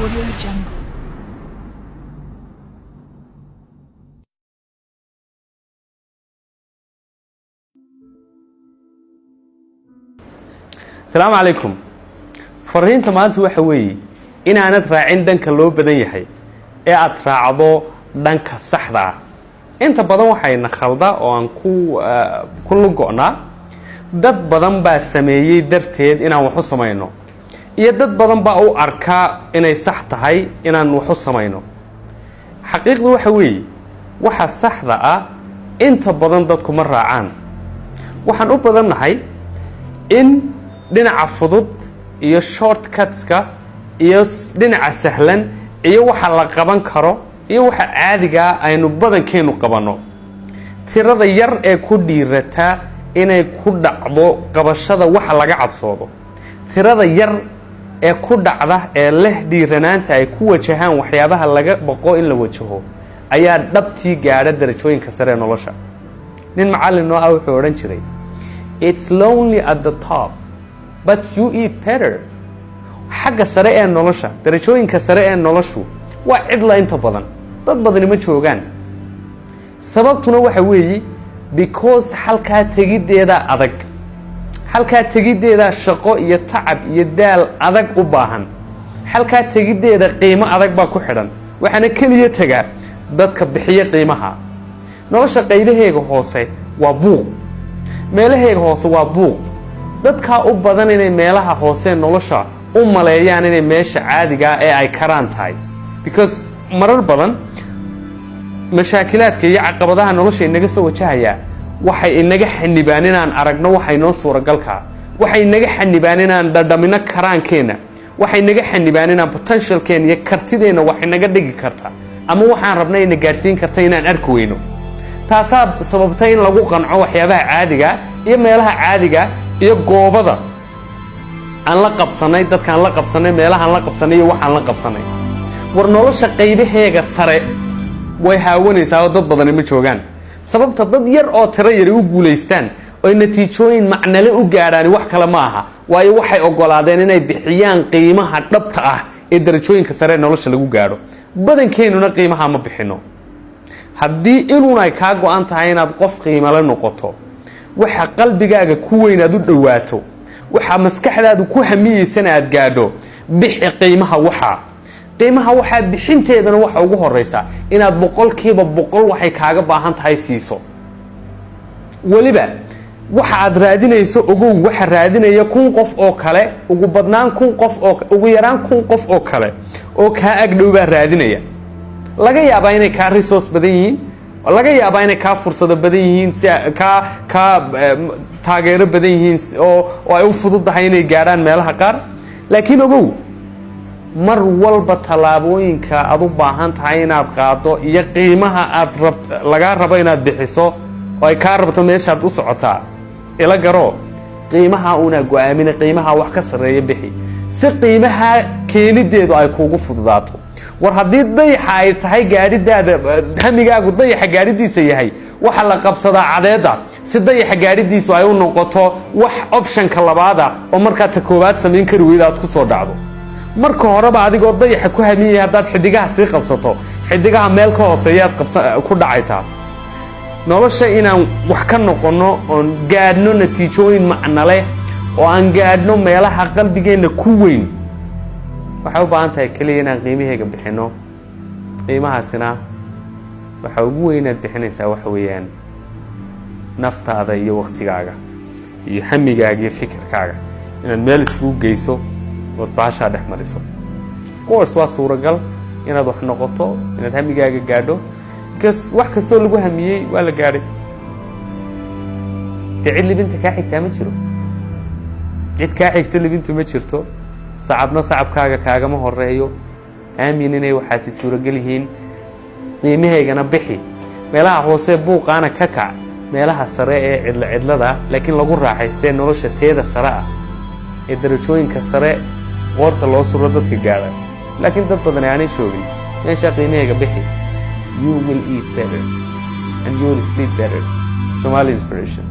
Audio Jungle. السلام عليكم. fariinta maanta waxa weeye in aanad raacin dhanka loo badan yahay ee aad raacdo dhanka saxda ah. inta badan waxayna khalda oo aan ku lugo'naa dad badan baa sameeyay darteed inaan wax u samayno iyo dad badan baa u arkaa inay sax tahay inaan wax u samayno. xaqiiqdu waxa weeye waxa saxda ah inta badan dadku ma raacaan. waxaan u badannahay in dhinaca fudud iyo shortcutska iyo dhinaca sahlan iyo waxa la qaban karo iyo waxa caadiga aynu badankeenu qabano. tirada yar ee ku dhiirata inay ku dhacdo qabashada waxa laga cabsoodo, tirada yar ee ku dhacda ee leh dhiiranaanta ay ku wajahaan waxyaabaha laga baqo in la wajaho ayaa dhabtii gaadha darajooyinka sare ee nolosha. nin macallin oo ah wuxuu odhan jiray, it's lonely at the top but you eat better. xagga sare ee nolosha, darajooyinka sare ee noloshu waa cidla inta badan, dad badani ma joogaan. sababtuna waxa weeye because halkaa tegideeda adag, halkaa tegideeda shaqo iyo tacab iyo daal adag u baahan, halkaa tegideeda qiimo adag baa ku xidhan. waxaana keliya tagaa dadka bixiya qiimaha. nolosha qaybaheega hoose waa buuq, meelaheega hoose waa buuq. dadkaa u badan inay meelaha hoose nolosha u maleeyaan inay meesha caadiga ee ay karaan tahay, because marar badan mashaakilaadka iyo caqabadaha nolosha inaga soo wajahayaa waxay inaga xanibaan inaan aragno waxay noo suuragalkaa, waxay inaga xanibaan inaan dhadhamino karaankeenna, waxay inaga xanibaan inaan potentialkeena iyo kartideenna wax inaga dhigi karta ama waxaan rabnay ina gaadhsiin karta inaan arki weyno. taasaa sababtay in lagu qanco waxyaabaha caadiga iyo meelaha caadiga iyo goobada aan la qabsanay, dadkaan la qabsanay, meelahaan la qabsanay iyo waxaan la qabsanay. war nolosha qaybaheega sare way haawanaysaa oo dad badani ma joogaan. sababta dad yar oo tiro yari u guulaystaan oo natiijooyin macnale u gaadhaan wax kale ma aha, waayo waxay ogolaadeen inay bixiyaan qiimaha dhabta ah ee darajooyinka sare ee nolosha lagu gaadho. badankeenuna qiimaha ma bixino. haddii inuun ay kaa go-an tahay inaad qof qiimale noqoto, waxa qalbigaaga ku weyn aad u dhowaato, waxa maskaxdaadu ku hamiyeysana aad gaadho, bixi qiimaha waxaa. qiimaha waxaa bixinteedana waxa ugu horeysa inaad 100% waxay kaaga baahan tahay siiso. weliba waxa aad raadinayso ogow waxa raadinaya 1000 qof oo kale, ugu badnaan 1000 qof oo ugu yaraan 1000 qof oo kale oo kaa agdhow baa raadinaya. laga yaabaa inay kaa resource badan yihiin, laga yaabaa inay kaa fursado badan yihiin, si ka taageero badan yihiin oo ay u fududahay inay gaaraan meelaha qaar. laakiin ogow mar walba talaabooyinka aad u baahan tahay inaad qaado iyo qiimaha aad laga rabo inaad bixiso oo ay kaa rabto meeshaad u socotaa, ila garo qiimaha una go'aamina, qiimaha wax ka sareeya bixi si qiimaha keenideedu ay kuugu fududaato. war haddii dayaxa ay tahay gaadhidaada, hamigaagu dayaxa gaadhidiisa yahay, waxa la qabsadaa cadeeda si dayaxa gaadhidiisu ay u noqoto wax optionka labaada oo markaa ta koowaad samayn kari weyda aad ku soo dhacdo. marka horeba adigoo dayaxa ku hamiyay haddaad xidigaha sii qabsato, xidigaha meel ka hooseeyaad ku dhacaysaa. nolosha inaan wax ka noqono oon gaadhno natiijooyin macno leh oo aan gaadhno meelaha qalbigeenna ku weyn, waxay u baahan tahay keliya inaan qiimaheega bixino. qiimahaasina waxa ugu weynaad bixinaysaa waxa weeyaan naftaada iyo waqtigaaga iyo hamigaaga iyo fikirkaaga inaad meel isugu geyso ood baashaa dhex mariso. of course waa suuragal inaad wax noqoto, inaad hamigaaga gaadho, because wax kastoo lagu hamiyey waa la gaadhay. dee cid libinta kaa xigtaa ma jiro, cid kaa xigta libintu ma jirto. sacabna sacabkaaga kaagama horeeyo. aamin inay waxaasi suuragal yihiin. qiimaheegana bixi. meelaha hoose buuqaana ka kac, meelaha sare ee cidlada laakiin lagu raaxaystee nolosha teeda sare ah ee darajooyinka sare qoorta loo suro dadka gaadha, laakiin dad badan aanay joogin. meesha qiimaheega bixi. you will eat better and you will sleep better. Somali Inspiration.